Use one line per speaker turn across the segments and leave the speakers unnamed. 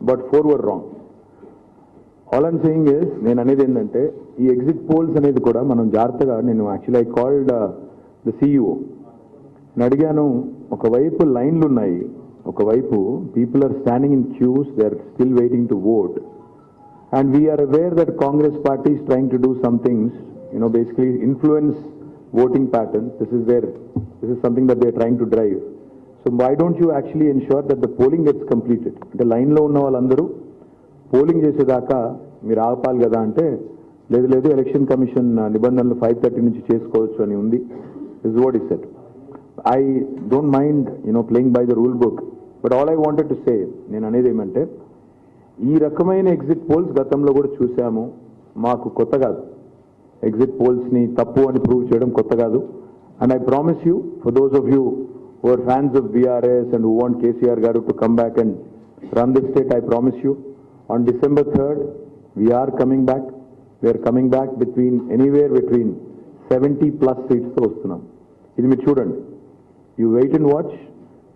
but 4 were wrong. All I'm saying is, నేను అనేది ఏంటంటే ఈ ఎగ్జిట్ పోల్స్ అనేది కూడా మనం జాగ్రత్తగా, నేను actually I called the CEO నేను అడిగాను, ఒకవైపు లైన్లు ఉన్నాయి, ఒకవైపు people are standing in queues, they are still waiting to vote, and we are aware that Congress party is trying to do some things, basically influence voting patterns. This is something that they are trying to drive. So why don't you actually ensure that the polling gets completed? The line lo unna vallandaru polling చేసేదాకా మీరు ఆపాలి కదా అంటే, లేదు election commission నిబంధనలు 5:30 నుంచి చేసుకోవచ్చు అని ఉంది. This is what he said. I don't mind playing by the rule book, but all I wanted to say, నేను అనేది ఏమంటే, ఈ రకమైన ఎగ్జిట్ పోల్స్ గతంలో కూడా చూసాము, మాకు కొత్త కాదు. ఎగ్జిట్ పోల్స్ని తప్పు అని ప్రూవ్ చేయడం కొత్త కాదు. And I promise you, for those of you who are fans of BRS and who want KCR గారు to come back and run this state, I promise you on December 3rd we're coming back. We're coming back anywhere between 70+ సీట్స్తో వస్తున్నాం. ఇది మీరు చూడండి, you wait and watch.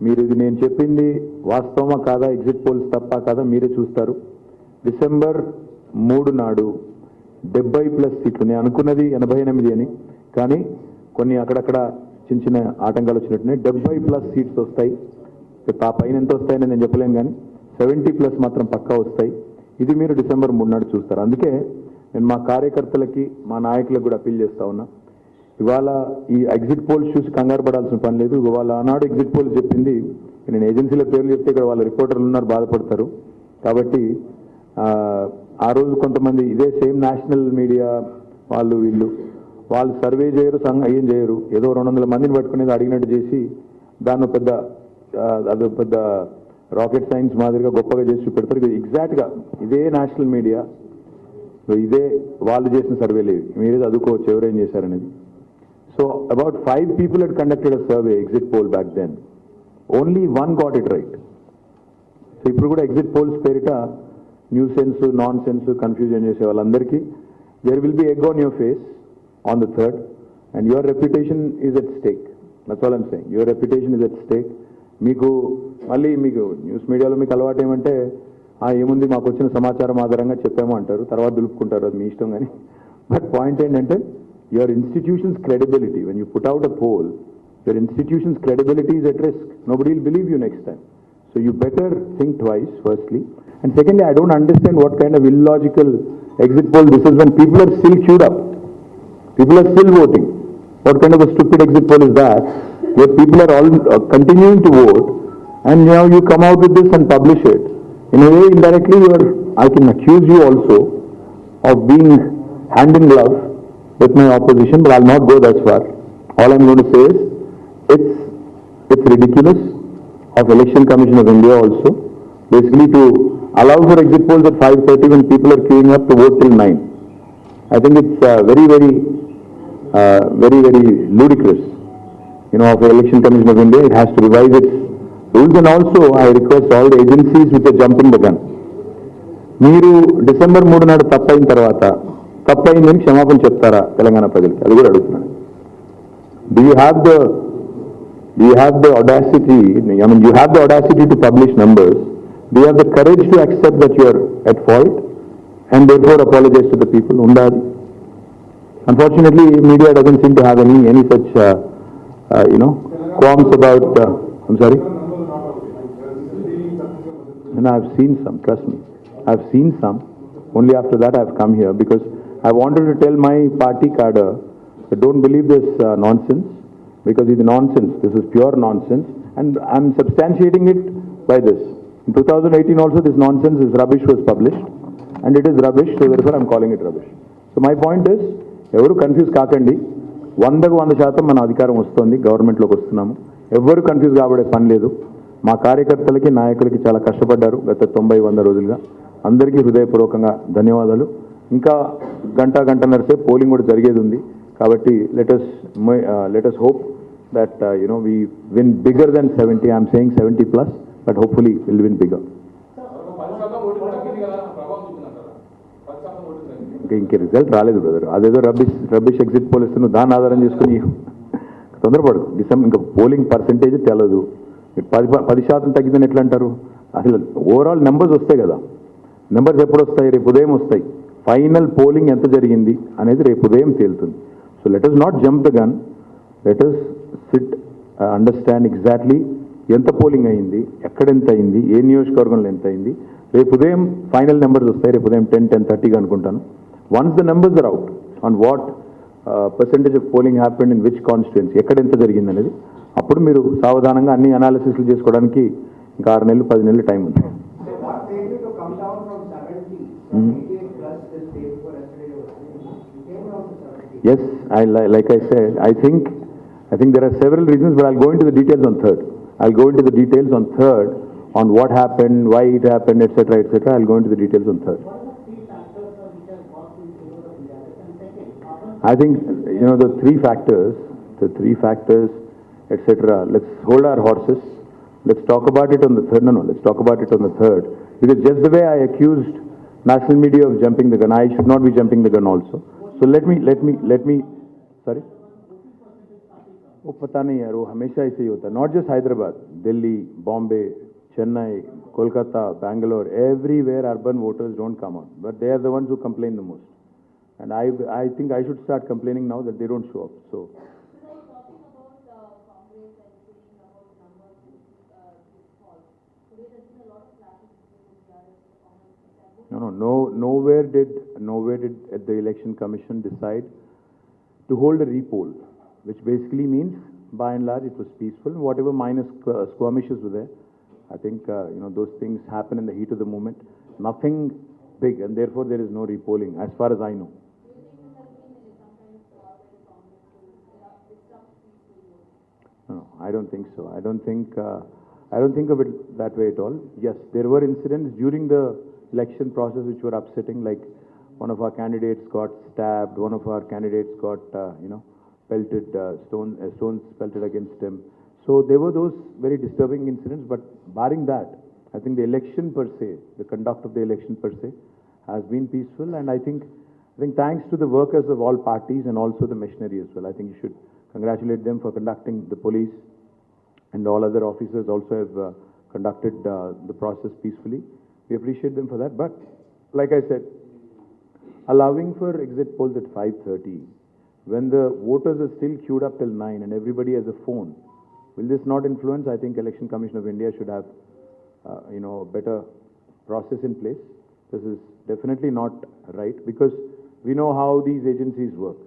మీరు ఇది నేను చెప్పింది వాస్తవమా కాదా, ఎగ్జిట్ పోల్స్ తప్ప కాదా మీరే చూస్తారు. December 3 నాడు 70+ సీట్లు. నేను అనుకున్నది 88 అని, కానీ కొన్ని అక్కడక్కడ చిన్న ఆటంకాలు వచ్చినట్టున్నాయి. 70+ సీట్స్ వస్తాయి. ఆ పైన ఎంత వస్తాయని నేను చెప్పలేను, కానీ 70+ మాత్రం పక్కా వస్తాయి. ఇది మీరు December 3 నాడు చూస్తారు. అందుకే నేను మా కార్యకర్తలకి, మా నాయకులకు కూడా అపీల్ చేస్తా ఉన్నా, ఇవాళ ఈ ఎగ్జిట్ పోల్స్ చూసి కంగారు పడాల్సిన పని లేదు. ఇవాళ ఆనాడు ఎగ్జిట్ పోల్స్ చెప్పింది, నేను ఏజెన్సీల పేర్లు చెప్తే ఇక్కడ వాళ్ళ రిపోర్టర్లు ఉన్నారు, బాధపడతారు. కాబట్టి ఆ రోజు కొంతమంది ఇదే సేమ్ నేషనల్ మీడియా వాళ్ళు సర్వే చేయరు, ఏం చేయరు, ఏదో 200 మందిని పట్టుకునేది అడిగినట్టు చేసి దాన్ని అదో పెద్ద రాకెట్ సైన్స్ మాదిరిగా గొప్పగా చేసి చూపెడతారు. ఎగ్జాక్ట్గా ఇదే నేషనల్ మీడియా, ఇదే వాళ్ళు చేసిన సర్వేలు, మీరే చదువుకోవచ్చు ఎవరేం చేశారనేది. So about 5 people had conducted a survey, exit poll back then. Only 1 got it right. So ఇప్పుడు కూడా ఎగ్జిట్ పోల్స్ పేరిట nuisance, nonsense confusion చేసే వాళ్ళందరికీ there will be egg on your face on the 3rd, and your reputation is at stake. That's all I'm saying. Your reputation is at stake. మీకు news మీడియాలో మీకు అలవాటు ఏమంటే, ఏముంది మాకు వచ్చిన సమాచారం ఆధారంగా చెప్పాము అంటారు, తర్వాత దులుపుకుంటారు, అది మీ ఇష్టం. కానీ బట్ పాయింట్ ఏంటంటే, your institutions credibility, when you put out a poll, your institutions credibility is at risk. Nobody will believe you next time. So you better think twice, firstly. And secondly, I don't understand what kind of illogical exit poll this is when people are still queued up. People are still voting. What kind of a stupid exit poll is that? Where people are all continuing to vote, and now you come out with this and publish it. In a way, indirectly, I can accuse you also of being hand in glove with my opposition, but I'll not go that far. All I'm going to say is, it's ridiculous of Election Commission of India also, basically to allow for exit polls at 5:30 when people are queuing up to vote till 9. I think it's very ludicrous, of the Election Commission of India. It has to revise its rules, and also I request all the agencies which are jumping the gun. మీరు December 3 నాడు తప్పైన తర్వాత తప్పైందని క్షమాపణ చెప్తారా తెలంగాణ ప్రజలకి? అది కూడా అడుగుతున్నాను. Do you have the audacity, you have the audacity to publish numbers. Do you have the courage to accept that you are at fault and therefore apologize to the people? Undadi. Unfortunately, media doesn't seem to have any such, qualms about, I'm sorry? And I've seen some, trust me. I've seen some. Only after that I've come here, because I wanted to tell my party cadre, don't believe this nonsense. Because it's nonsense. This is pure nonsense, and I'm substantiating it by this. In 2018 also, this nonsense, this rubbish was published, and it is rubbish, so therefore I'm calling it rubbish. So my point is, ఎవరు confuse కాకండి. 100% మన అధికారం వస్తుంది, గవర్నమెంట్లోకి వస్తున్నాము. ఎవరు confuse కాబడే పని లేదు. మా కార్యకర్తలకి, నాయకులకి చాలా కష్టపడ్డారు గత 90-100 రోజులుగా. అందరికీ హృదయపూర్వకంగా ధన్యవాదాలు. ఇంకా గంటన్నర సేపు పోలింగ్ కూడా జరిగేది ఉంది. కాబట్టి let us hope that we win bigger than 70. I'm saying 70+, but hopefully we'll win bigger. ఇంకే రిజల్ట్ రాలేదు బ్రదర్. అదేదో రబ్బిష్ ఎగ్జిట్ పోల్ ఇస్తున్నావు, దాన్ని ఆధారం చేసుకుని తొందరపడదు. ఇంకా పోలింగ్ పర్సెంటేజ్ తెలదు. 10% తగ్గిందని ఎట్లా అంటారు? అసలు ఓవరాల్ నెంబర్స్ వస్తాయి కదా, నెంబర్స్ ఎప్పుడు వస్తాయి? రేపు ఉదయం వస్తాయి. ఫైనల్ పోలింగ్ ఎంత జరిగింది అనేది రేపు ఉదయం తేలుతుంది. So let us not jump the gun, let us SIT understand exactly ఎంత పోలింగ్ అయింది, ఎక్కడ ఎంత అయింది, ఏ నియోజకవర్గంలో ఎంత అయింది. రేపు ఉదయం ఫైనల్ నెంబర్స్ వస్తాయి, రేపు ఉదయం 10-10:30 అనుకుంటాను. Once the numbers are out on what percentage of polling happened in which constituency, ఎక్కడ ఎంత జరిగింది అనేది, అప్పుడు మీరు సావధానంగా అన్ని అనాలిసిస్లు చేసుకోవడానికి ఇంకా 6 నెలలు 10 నెలలు టైం ఉంది. Yes, like I said, I think there are several reasons, but I'll go into the details on third. On what happened, why it happened, etc., etc. I'll go into the details on third. I think, the three factors, etc. Let's hold our horses. Let's talk about it on the third. No, let's talk about it on the third. Because just the way I accused national media of jumping the gun, I should not be jumping the gun also. So let me, sorry? वो पता नहीं यार, वो हमेशा ऐसे ही होता है. Not just Hyderabad, Delhi, Bombay, Chennai, Kolkata, Bangalore, everywhere urban voters don't come out, but they are the ones who complain the most. And I think I should start complaining now that they don't show up. So nowhere did the election commission decide to hold a repoll, which basically means by and large it was peaceful. Whatever minor skirmishes were there, I think those things happen in the heat of the moment. Nothing big, and therefore there is no repolling as far as I know. No, I don't think so. I don't think of it that way at all. Yes, there were incidents during the election process which were upsetting, like one of our candidates got stabbed, one of our candidates got pelted, stones pelted against him. So there were those very disturbing incidents, but barring that, I think the election per se, the conduct of the election per se, has been peaceful. And I think thanks to the workers of all parties and also the machinery as well. I think you should congratulate them for conducting. The police and all other officers also have conducted the process peacefully. We appreciate them for that. But like I said, allowing for exit polls at 5:30, when the voters are still queued up till 9 and everybody has a phone, will this not influence? I think Election Commission of India should have a better process in place. This is definitely not right, because we know how these agencies work.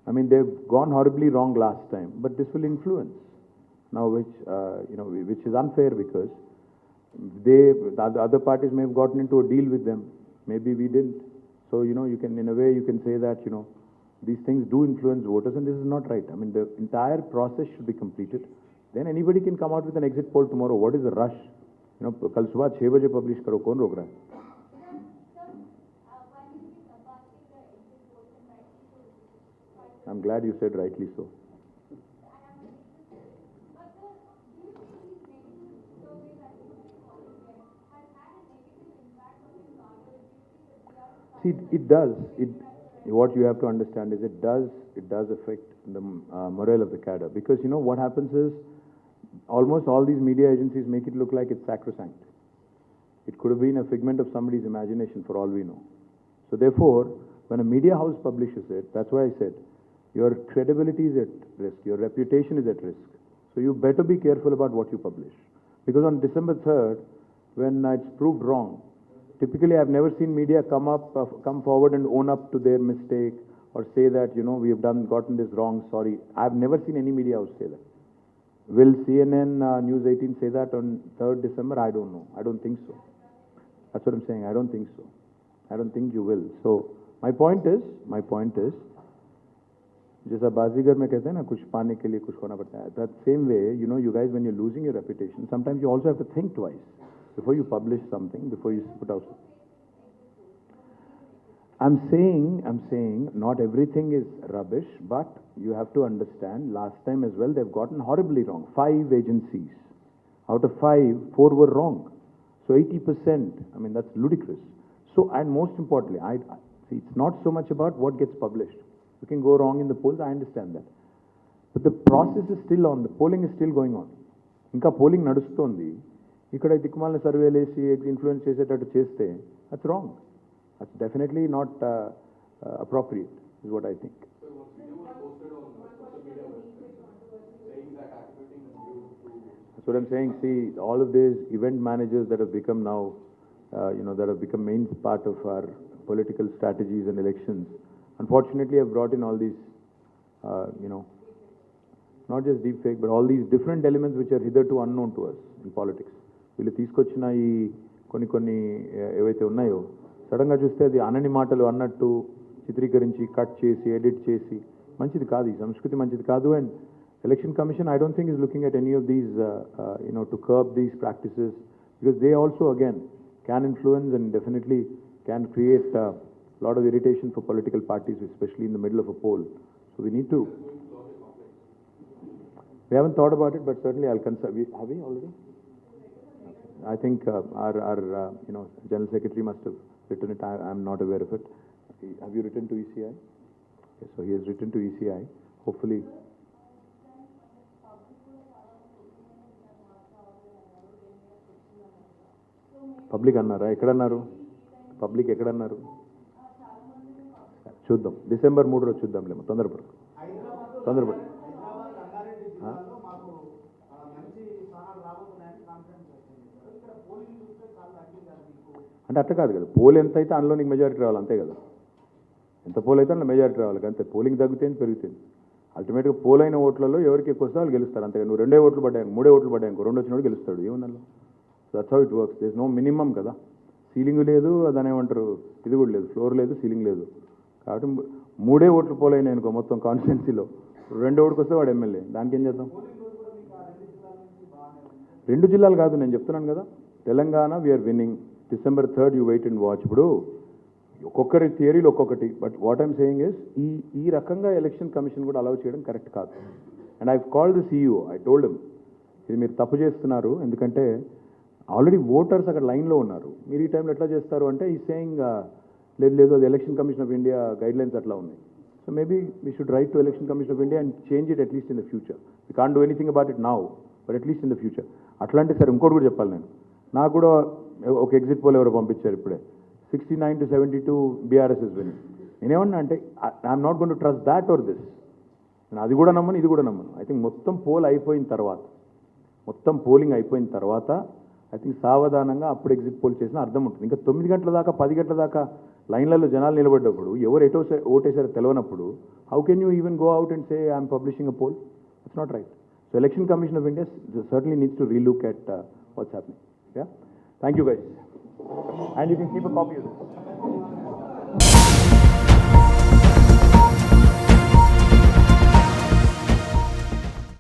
I mean, they've gone horribly wrong last time, but this will influence now, which is unfair, because the other parties may have gotten into a deal with them. Maybe we didn't. So, you can, in a way, you can say that, these things do influence voters, and this is not right. I mean, the entire process should be completed. Then anybody can come out with an exit poll tomorrow. What is the rush? कल सुबह 6 बजे publish करो, कौन रोक रहा है? I'm glad you said rightly so. See, it does. What you have to understand is it does affect the morale of the cadre, because what happens is almost all these media agencies make it look like it's sacrosanct. It could have been a figment of somebody's imagination for all we know. So therefore, when a media house publishes it, that's why I said your credibility is at risk, your reputation is at risk. So you better be careful about what you publish, because on December 3rd, when it's proved wrong, typically I've never seen media come forward and own up to their mistake, or say that we have gotten this wrong, sorry. I've never seen any media house say that. Will CNN, News 18 say that on 3rd December? I don't know. I don't think so. That's what I'm saying. I don't think so. I don't think you will. So my point is, जैसा बाजीगर में कहते हैं ना, कुछ पाने के लिए कुछ खोना पड़ता है. That same way, you guys, when you're losing your reputation, sometimes you also have to think twice before you publish something, before you put out. I'm saying not everything is rubbish, but you have to understand, last time as well, they've gotten horribly wrong. 5 agencies. Out of 5, 4 were wrong. So 80%, I mean, that's ludicrous. So, and most importantly, see, it's not so much about what gets published. You can go wrong in the polls, I understand that. But the process is still on, the polling is still going on. Inka polling nadustondi. ఇక్కడ దిక్కుమాలిన సర్వేలు వేసి influence చేసేటట్టు చేస్తే that's wrong. That's definitely not appropriate is what I think. That's what I'm saying. See, all of these event managers that have become now, that have become main part of our political strategies and elections, unfortunately have brought in all these, not just deep fake, but all these different elements which are hitherto unknown to us in politics. వీళ్ళు తీసుకొచ్చిన ఈ కొన్ని ఏవైతే ఉన్నాయో సడన్గా చూస్తే అది అనని మాటలు అన్నట్టు చిత్రీకరించి కట్ చేసి ఎడిట్ చేసి మంచిది కాదు, ఈ సంస్కృతి మంచిది కాదు. And election commission I don't think is looking at any of these to curb these practices, because they also again can influence and definitely can create a lot of irritation for political parties, especially in the middle of a poll. So we need to. We haven't thought about it, but certainly I'll consult. Have we already? I think our General Secretary must have written it. I'm not aware of it. Have you written to ECI? Yes, so he has written to ECI. Hopefully. Public అన్నారా? ఎక్కడన్నారు public? ఎక్కడన్నారు? చూద్దాం, December 3 రోజు చూద్దాంలేమో. తొందరపడు. అంటే అట్లా కాదు కదా, pole ఎంత అయితే అందులో నీకు మెజారిటీ రావాలి, అంతే కదా. ఎంత పోల్ అయితే అందులో మెజారిటీ రావాలి, అంతే. పోలింగ్ తగ్గుతుంది పెరుగుతుంది. అల్టిమేట్గా పోల్ అయిన ఓట్లలో ఎవరికి ఎక్కువ వస్తే వాళ్ళు గెలుస్తారు, అంతే. నువ్వు 2 ఓట్లు పడ్డాయి, 3 ఓట్లు పడ్డాయి, 2 వచ్చినోడు గెలుస్తాడు. ఏముందల్లో? So that's how it works. There is no minimum కదా. సీలింగ్ లేదు, దాని ఏమంటారు, ఇది కూడా లేదు, ఫ్లోర్ లేదు, సీలింగ్ లేదు. కాబట్టి 3 ఓట్లు పోలైనాయి అనుకో మొత్తం కాన్స్టిట్యున్సీలో, 2 ఓటుకు వస్తే వాడు ఎమ్మెల్యే. దానికి ఏం చేద్దాం? 2 జిల్లాలు కాదు, నేను చెప్తున్నాను కదా. Telangana we are winning. December 3rd you wait and watch. ఇప్పుడు ఒక్కొక్కరి థియరీలు ఒక్కొక్కటి, but what I'm saying is ఈ రకంగా ఎలక్షన్ కమిషన్ కూడా అలౌ చేయడం కరెక్ట్ కాదు. And I called the CEO, I told him, ఇది మీరు తప్పు చేస్తున్నారు, ఎందుకంటే ఆల్రెడీ ఓటర్స్ అక్కడ లైన్లో ఉన్నారు, మీరు ఈ టైంలో ఎట్లా చేస్తారు అంటే ఈ సేయింగ్ లేదు, అది election commission of India guide lines అట్లా ఉన్నాయి. So maybe we should write to election commission of India and change it at least in the future. We can't do anything about it now, but at least in the future. అట్లాంటి సరే ఇంకోటి కూడా చెప్పాలి నేను. నాకు కూడా ఒక ఎగ్జిట్ పోల్ ఎవరో పంపించారు ఇప్పుడే, 69 to 72 బీఆర్ఎస్ ఇస్ విన్నింగ్. నేనేమన్నా అంటే I'm not going to trust that or this. నేను అది కూడా నమ్మను, ఇది కూడా నమ్మను. ఐ థింక్ మొత్తం పోలింగ్ అయిపోయిన తర్వాత ఐ థింక్ సావధానంగా అప్పుడు ఎగ్జిట్ పోల్ చేసిన అర్థం ఉంటుంది. ఇంకా 9 గంటల దాకా 10 గంటల దాకా లైన్లలో జనాలు నిలబడ్డప్పుడు ఎవరు ఎటో ఓటేసారో తెలియనప్పుడు how can you even go out and say I'm publishing a poll? It's not right. So election commission of India certainly needs to relook at what's happening. Yeah, thank you guys, and you can keep a copy of this.